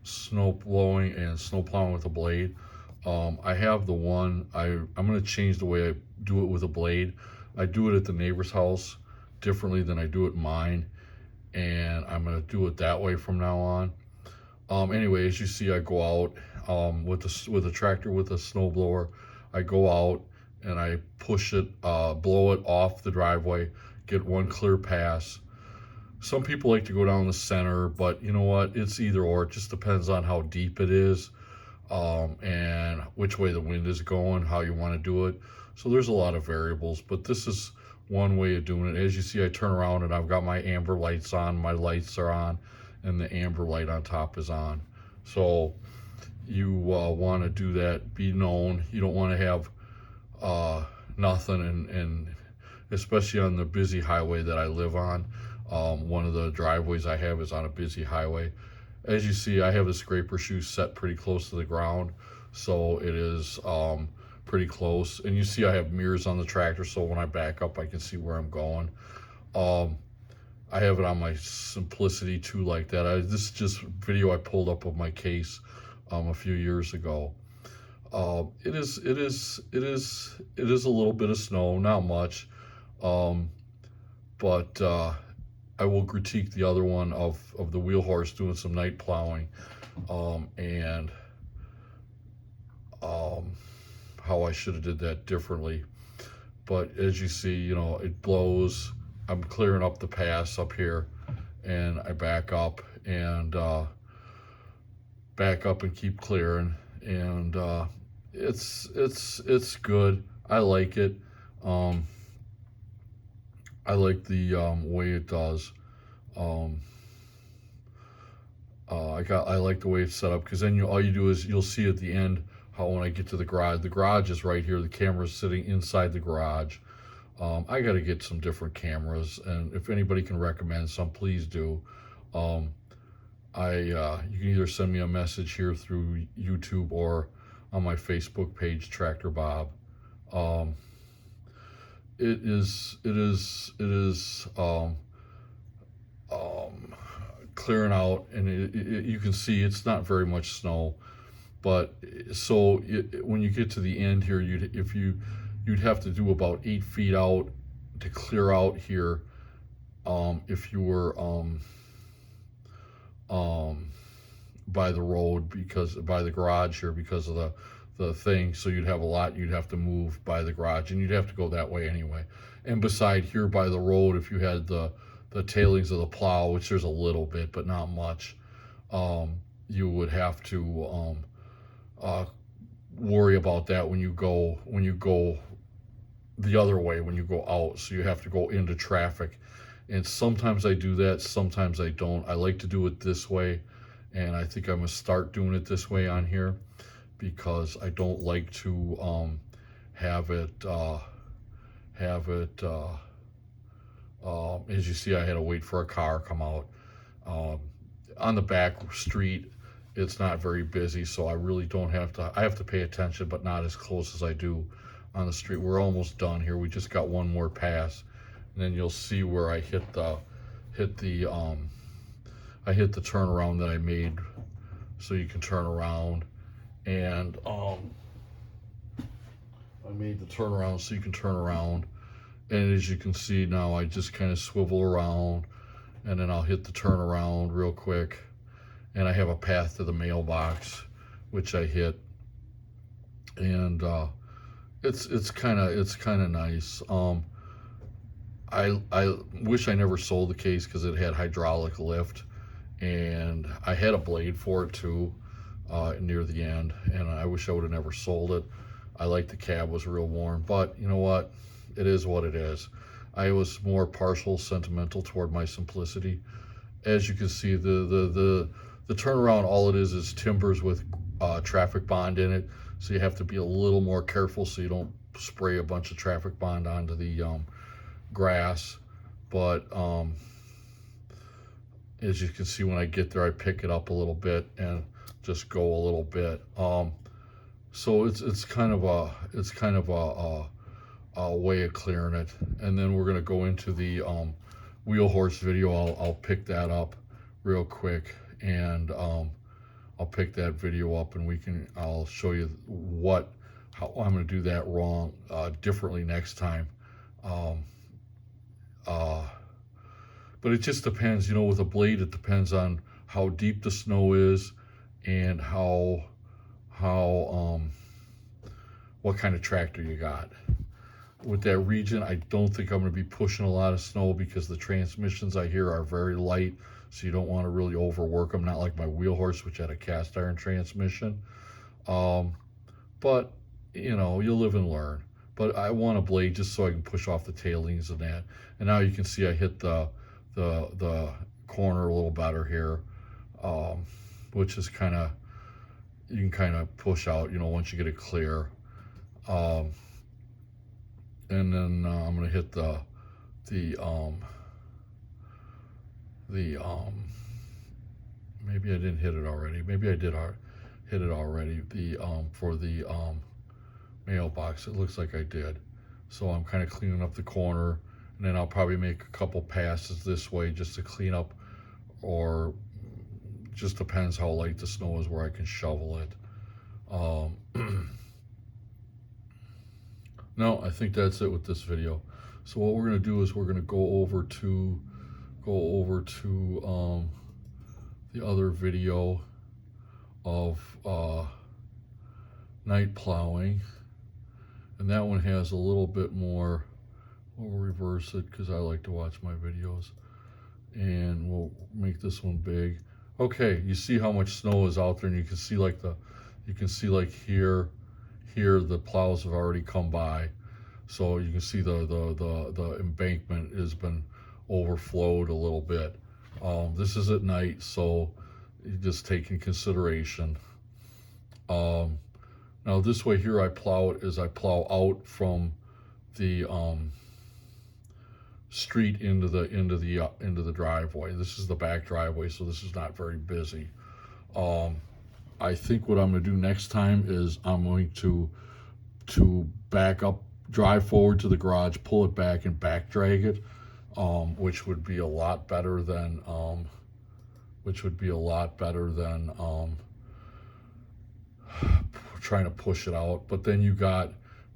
snow blowing and snow plowing with a blade. I have the one, I'm going to change the way I do it with a blade. I do it at the neighbor's house differently than I do it mine, and I'm going to do it that way from now on. Anyway, as you see, I go out with a tractor with a snow blower. I go out and I push it, blow it off the driveway, get one clear pass. Some people like to go down the center, but you know what? It's either or. It just depends on how deep it is, and which way the wind is going, how you want to do it. So there's a lot of variables, but this is one way of doing it. As you see, I turn around and I've got my amber lights on. My lights are on, and the amber light on top is on. So you want to do that, be known. You don't want to have nothing, and especially on the busy highway that I live on. One of the driveways I have is on a busy highway. As you see, I have the scraper shoe set pretty close to the ground, so it is pretty close. And you see I have mirrors on the tractor, so when I back up, I can see where I'm going. I have it on my Simplicity too, like that. This is just video I pulled up of my case a few years ago. It is a little bit of snow, not much, but I will critique the other one of the wheel horse doing some night plowing, and how I should have did that differently. But as you see, you know, it blows. I'm clearing up the pass up here, and I back up and keep clearing, and it's good. I like it. I like the way it does. I like the way it's set up, because then all you do is you'll see at the end how when I get to the garage is right here. The camera's sitting inside the garage. I got to get some different cameras, and if anybody can recommend some, please do. You can either send me a message here through YouTube or on my Facebook page, Tractor Bob. It is clearing out, and you can see it's not very much snow, but when you get to the end here, you'd have to do about 8 feet out to clear out here, if you were by the road, by the garage here, because of the thing. So you'd have a lot you'd have to move by the garage, and you'd have to go that way anyway. And beside here by the road, if you had the tailings of the plow, which there's a little bit but not much, you would have to worry about that when you go the other way, when you go out. So you have to go into traffic, and sometimes I do that, sometimes I don't. I like to do it this way, and I think I'm gonna start doing it this way on here, because I don't like to have it as you see, I had to wait for a car come out. On the back street, it's not very busy, so I really don't have to. I have to pay attention, but not as close as I do on the street. We're almost done here. We just got one more pass, and then you'll see where I hit the turnaround that I made, so you can turn around. And I made the turnaround so you can turn around, and as you can see now, I just kind of swivel around, and then I'll hit the turnaround real quick, and I have a path to the mailbox, which I hit, and it's kind of nice. I wish I never sold the case, because it had hydraulic lift, and I had a blade for it too, near the end, and I wish I would have never sold it. I like the cab was real warm, but you know what? It is what it is. I was more partial, sentimental toward my Simplicity. As you can see, the turnaround, all it is timbers with traffic bond in it, so you have to be a little more careful so you don't spray a bunch of traffic bond onto the grass. But as you can see, when I get there, I pick it up a little bit and just go a little bit. So it's kind of a way of clearing it. And then we're gonna go into the wheel horse video. I'll pick that up real quick, and I'll pick that video up, and I'll show you how I'm going to do that wrong, differently next time. Um, uh, but it just depends, with a blade, it depends on how deep the snow is and how what kind of tractor you got. With that region, I don't think I'm going to be pushing a lot of snow because the transmissions I hear are very light, so you don't want to really overwork them, not like my wheel horse, which had a cast iron transmission. But you'll live and learn. But I want a blade just so I can push off the tailings and that. And now you can see I hit the corner a little better here, which is you can kind of push out, once you get it clear. And then I'm gonna hit the maybe I didn't hit it already. Maybe I did hit it already. For the mailbox, it looks like I did. So I'm kind of cleaning up the corner, and then I'll probably make a couple passes this way just to clean up, or just depends how light the snow is where I can shovel it. No, I think that's it with this video. So what we're going to do is we're going to go over to the other video of night plowing, and that one has a little bit more. We'll reverse it because I like to watch my videos, and we'll make this one big. Okay, you see how much snow is out there, and you can see like here the plows have already come by, so you can see the embankment has been overflowed a little bit. This is at night, so you just take in consideration. Now this way here I plow out from the street into the driveway. This is the back driveway, so this is not very busy. I think what I'm going to do next time is I'm going to back up, drive forward to the garage, pull it back, and back drag it, which would be a lot better than trying to push it out. But then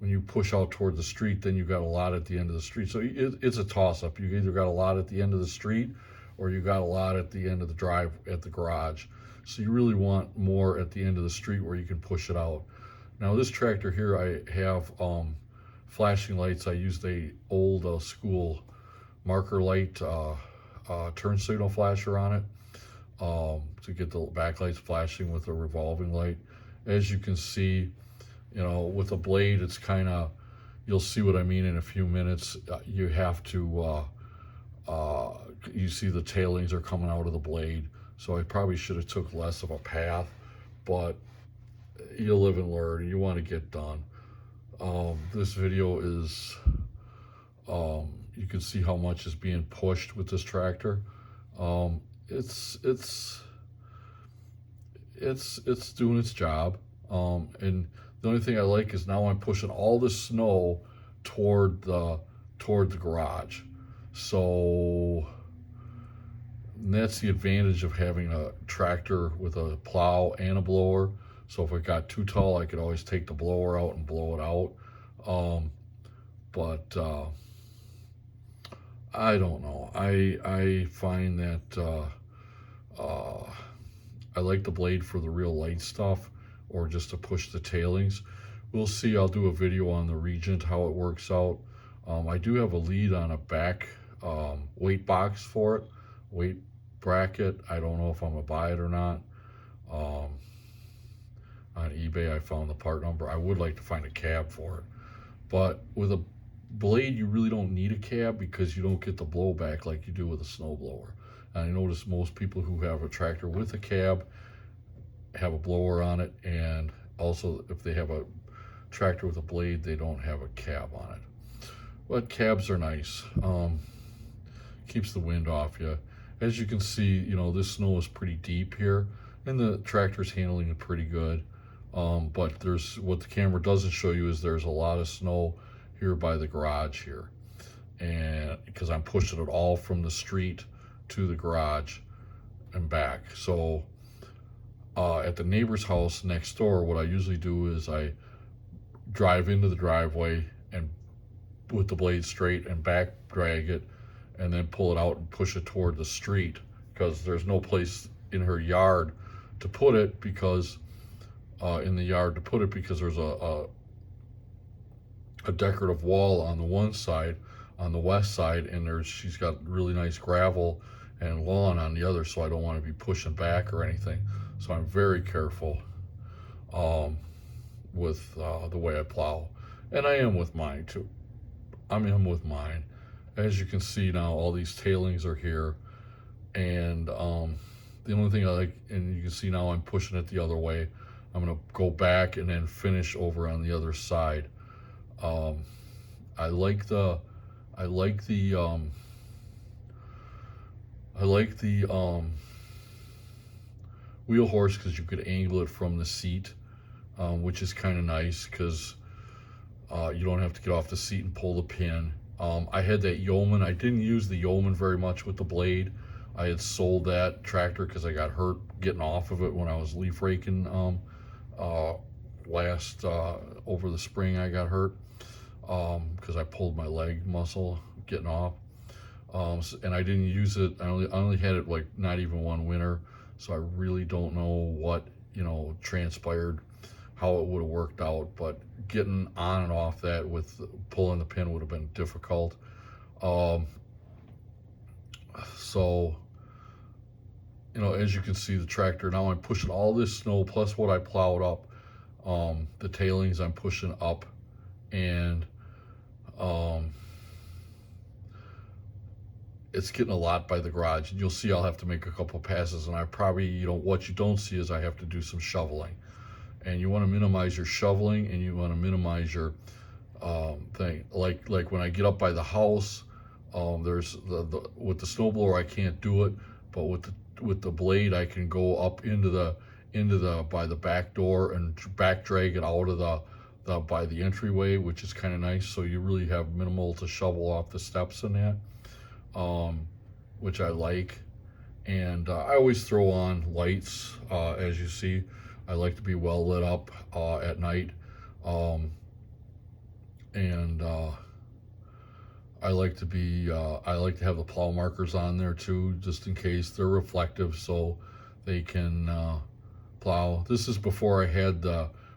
when you push out toward the street, then you got a lot at the end of the street. So it's a toss-up. You either got a lot at the end of the street, or you got a lot at the end of the drive at the garage. So you really want more at the end of the street where you can push it out. Now this tractor here, I have flashing lights. I used a old school marker light turn signal flasher on it to get the backlights flashing with a revolving light. As you can see, with a blade, it's you'll see what I mean in a few minutes. You have to, you see the tailings are coming out of the blade. So I probably should have took less of a path, but you live and learn. You want to get done. This video is, you can see how much is being pushed with this tractor. It's doing its job. And the only thing I like is now I'm pushing all the snow toward the garage. So that's the advantage of having a tractor with a plow and a blower. So if it got too tall, I could always take the blower out and blow it out. But I don't know. I find that I like the blade for the real light stuff, or just to push the tailings. We'll see. I'll do a video on the Regent, how it works out. I do have a lead on a back weight box for it, weight bracket. I don't know if I'm gonna buy it or not. On eBay, I found the part number. I would like to find a cab for it, but with a blade, you really don't need a cab because you don't get the blowback like you do with a snowblower. And I notice most people who have a tractor with a cab have a blower on it, and also if they have a tractor with a blade, they don't have a cab on it. But cabs are nice. Keeps the wind off you. As you can see, this snow is pretty deep here, and the tractor's handling it pretty good. But what the camera doesn't show you is there's a lot of snow here by the garage here, and because I'm pushing it all from the street to the garage, and back. So at the neighbor's house next door, what I usually do is I drive into the driveway and with the blade straight and back drag it, and then pull it out and push it toward the street, because there's no place in her yard to put it, because there's a decorative wall on the one side, on the west side, and she's got really nice gravel and lawn on the other, so I don't want to be pushing back or anything. So I'm very careful with the way I plow, and I am with mine too. As you can see now, all these tailings are here, and the only thing I like, and you can see now I'm pushing it the other way. I'm gonna go back and then finish over on the other side. I like the wheel horse, because you could angle it from the seat, which is kind of nice, because you don't have to get off the seat and pull the pin. I had that Yeoman. I didn't use the Yeoman very much with the blade. I had sold that tractor because I got hurt getting off of it when I was leaf raking over the spring. I got hurt because I pulled my leg muscle getting off, and I didn't use it. I only had it like not even one winter, so I really don't know what transpired, how it would have worked out. But getting on and off that with pulling the pin would have been difficult. So as you can see, the tractor, now I'm pushing all this snow plus what I plowed up, the tailings I'm pushing up, and it's getting a lot by the garage, and you'll see I'll have to make a couple passes, and I probably, what you don't see is I have to do some shoveling. And you want to minimize your shoveling, and you want to minimize your thing. Like when I get up by the house, there's with the snowblower I can't do it, but with the blade I can go up into the by the back door and back drag it out of the by the entryway, which is kind of nice. So you really have minimal to shovel off the steps in that, which I like. And I always throw on lights, as you see. I like to be well lit up at night, and I like to have the plow markers on there too, just in case. They're reflective, so they can plow. This is before I had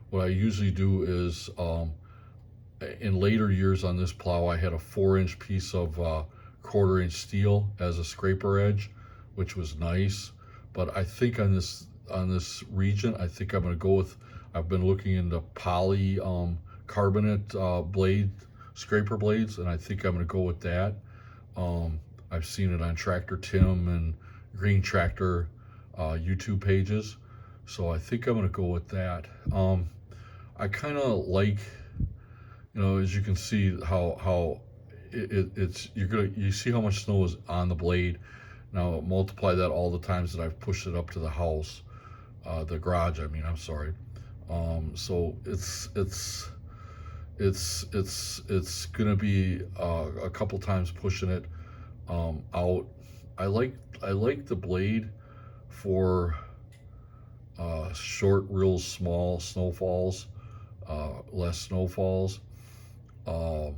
what I usually do is, in later years on this plow, I had a 4-inch piece of 1/4-inch steel as a scraper edge, which was nice. But I think on this region, I think I'm going to go with, I've been looking into poly carbonate scraper blades, and I think I'm going to go with that. I've seen it on Tractor Tim and Green Tractor YouTube pages, so I think I'm going to go with that. I kind of like, as you can see how you see how much snow is on the blade. Now multiply that all the times that I've pushed it up to the house, the garage. I'm sorry. So it's gonna be a couple times pushing it out. I like the blade for short, real small snowfalls, less snowfalls. And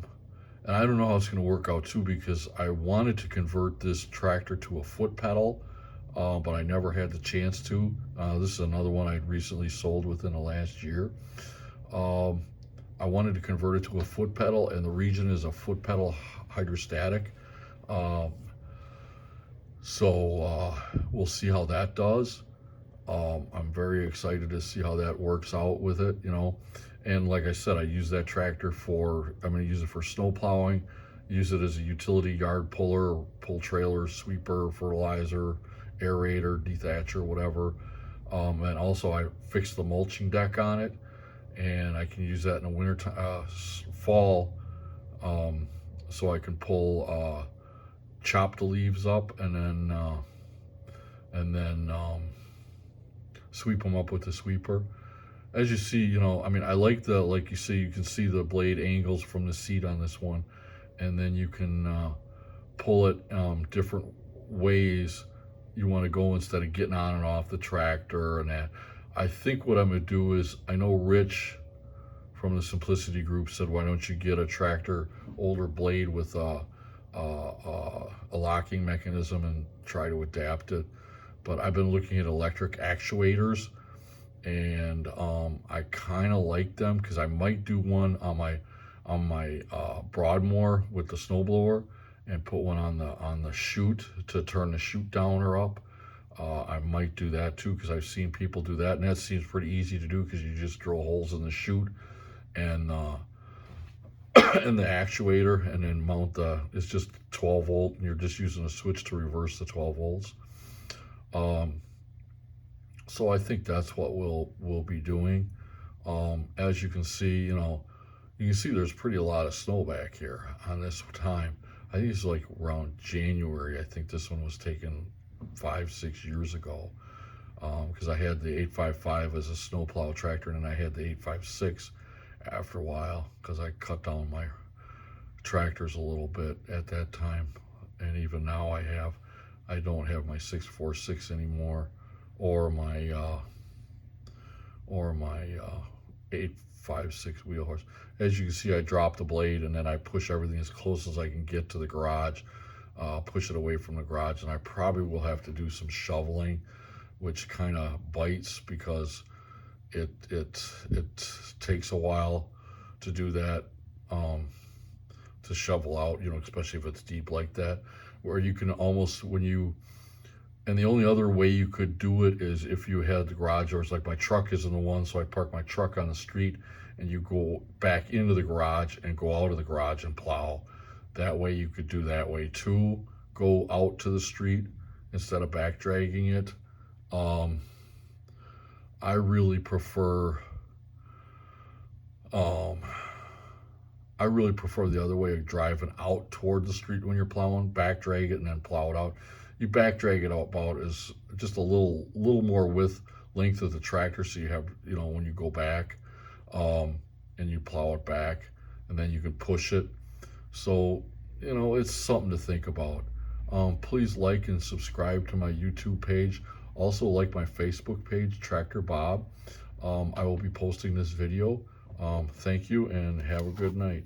I don't know how it's going to work out too, because I wanted to convert this tractor to a foot pedal, but I never had the chance to. This is another one I recently sold within the last year. I wanted to convert it to a foot pedal, and the region is a foot pedal hydrostatic. So we'll see how that does. I'm very excited to see how that works out with it, And like I said, I use that tractor I'm going to use it for snow plowing, use it as a utility yard puller, pull trailer, sweeper, fertilizer, aerator, dethatcher, whatever. And also I fixed the mulching deck on it, and I can use that in the winter fall, so I can pull, chop the leaves up, and then sweep them up with the sweeper. As you see, I like like you see, you can see the blade angles from the seat on this one, and then you can pull it different ways. you want to go instead of getting on and off the tractor and that. I think what I'm going to do is, I know Rich from the Simplicity Group said, why don't you get a tractor, older blade with a locking mechanism and try to adapt it. But I've been looking at electric actuators, and I kind of like them, because I might do one on my Broadmoor with the snowblower, and put one on the chute to turn the chute down or up. I might do that too, because I've seen people do that, and that seems pretty easy to do, because you just drill holes in the chute and and the actuator, and then mount it's just 12 volt, and you're just using a switch to reverse the 12 volts. So I think that's what we'll be doing. As you can see, you can see there's a lot of snow back here on this time. I think it's like around January. I think this one was taken 5-6 years ago, because I had the 855 as a snowplow tractor, and then I had the 856 after a while, because I cut down my tractors a little bit at that time. And even now I don't have my 646 anymore, or my 856 wheel horse. As you can see, I drop the blade, and then I push everything as close as I can get to the garage, push it away from the garage, and I probably will have to do some shoveling, which kind of bites, because it takes a while to do that, to shovel out, especially if it's deep like that, where you can almost, and the only other way you could do it is if you had the garage doors, like my truck is in the one, so I park my truck on the street, and you go back into the garage and go out of the garage and plow. That way you could do that way too, go out to the street instead of back dragging it. I really prefer the other way of driving out toward the street when you're plowing. Back drag it and then plow it out. You back drag it out about is just a little more length of the tractor, so you have, when you go back, and you plow it back, and then you can push it. So, it's something to think about. Please like and subscribe to my YouTube page. Also like my Facebook page, Tractor Bob. I will be posting this video. Thank you, and have a good night.